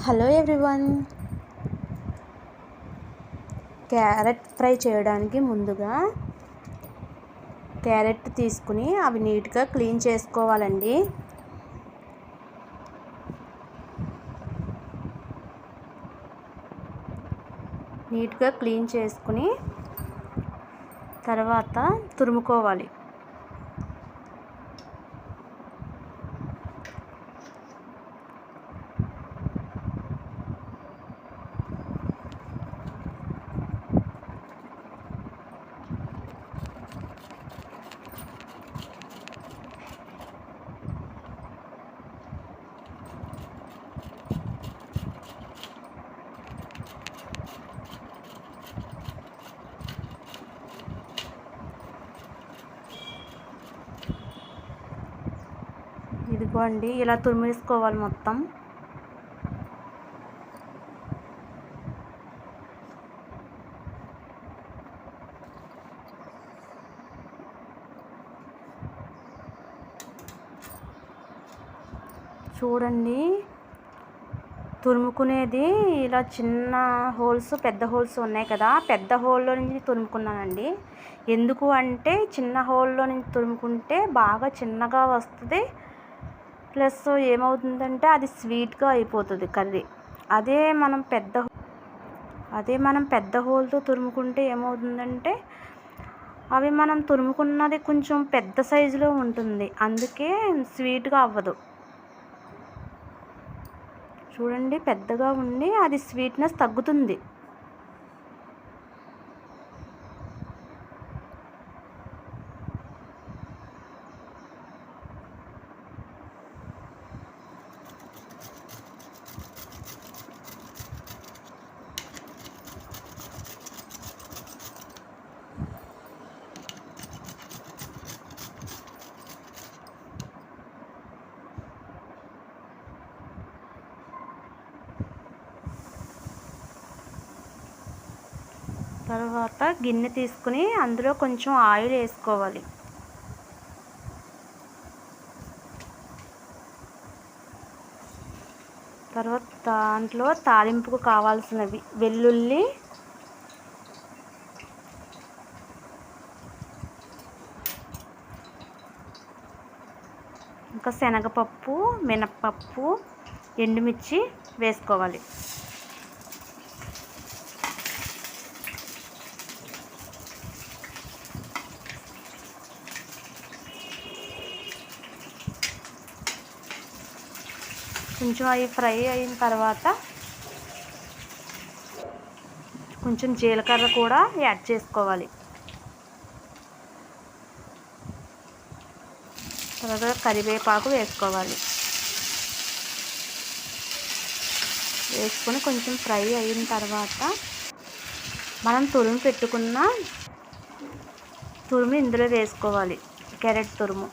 Hello everyone. Carrot fry చేయడానికి ముందుగా carrot తీసుకుని అవి నీట్గా క్లీన్ చేసుకోవాలండి. నీట్గా క్లీన్ చేసుకుని తర్వాత తురుముకోవాలి. ఇదిగోండి, ఇలా తురిమేసుకోవాలి మొత్తం. చూడండి, తురుముకునేది ఇలా చిన్న హోల్స్ పెద్ద హోల్స్ ఉన్నాయి కదా, పెద్ద హోల్లో నుంచి తురుముకున్నానండి. ఎందుకు అంటే చిన్న హోల్లో నుంచి తురుముకుంటే బాగా చిన్నగా వస్తుంది, ప్లస్ ఏమవుతుందంటే అది స్వీట్గా అయిపోతుంది కర్రీ. అదే మనం పెద్ద హోల్తో తురుముకుంటే ఏమవుతుందంటే అవి మనం తురుముకున్నది కొంచెం పెద్ద సైజులో ఉంటుంది, అందుకే స్వీట్గా అవ్వదు. చూడండి, పెద్దగా ఉండి అది స్వీట్నెస్ తగ్గుతుంది. తర్వాత గిన్నె తీసుకుని అందులో కొంచెం ఆయిల్ వేసుకోవాలి. తర్వాత దాంట్లో తాలింపుకు కావాల్సినవి వెల్లుల్లి, ఇంకా శనగపప్పు, మినప్పప్పు, ఎండుమిర్చి వేసుకోవాలి. కొంచెం అవి ఫ్రై అయిన తర్వాత కొంచెం జీలకర్ర కూడా యాడ్ చేసుకోవాలి. తర్వాత కరివేపాకు వేసుకోవాలి. వేసుకొని కొంచెం ఫ్రై అయిన తర్వాత మనం పెట్టుకున్న తురుము ఇందులో వేసుకోవాలి. క్యారెట్ తురుము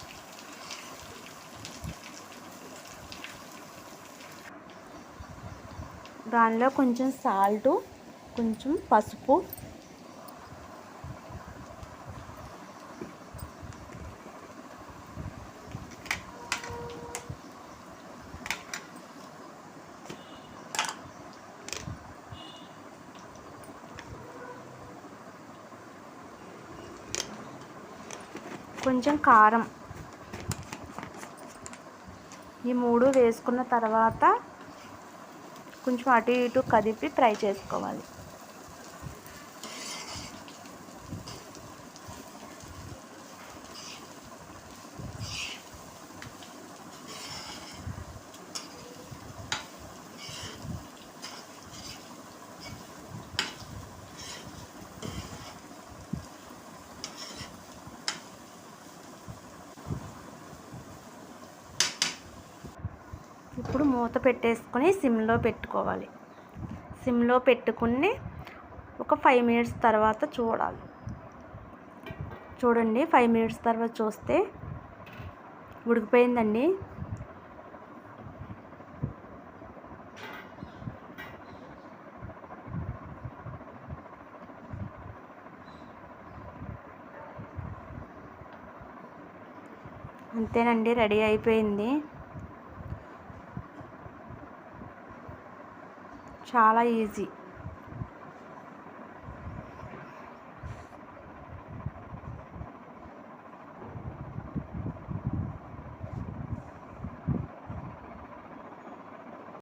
దానిలో కొంచెం సాల్టు, కొంచెం పసుపు, కొంచెం కారం, ఈ మూడు వేసుకున్న తర్వాత కొంచెం అటు ఇటు కదిపి ఫ్రై చేసుకోవాలి. ఇప్పుడు మూత పెట్టేసుకొని సిమ్లో పెట్టుకోవాలి. సిమ్లో పెట్టుకుని ఒక 5 మినిట్స్ తర్వాత చూడాలి. చూడండి, 5 మినిట్స్ తర్వాత చూస్తే ఉడికిపోయిందండి. అంతేనండి, రెడీ అయిపోయింది. చాలా ఈజీ.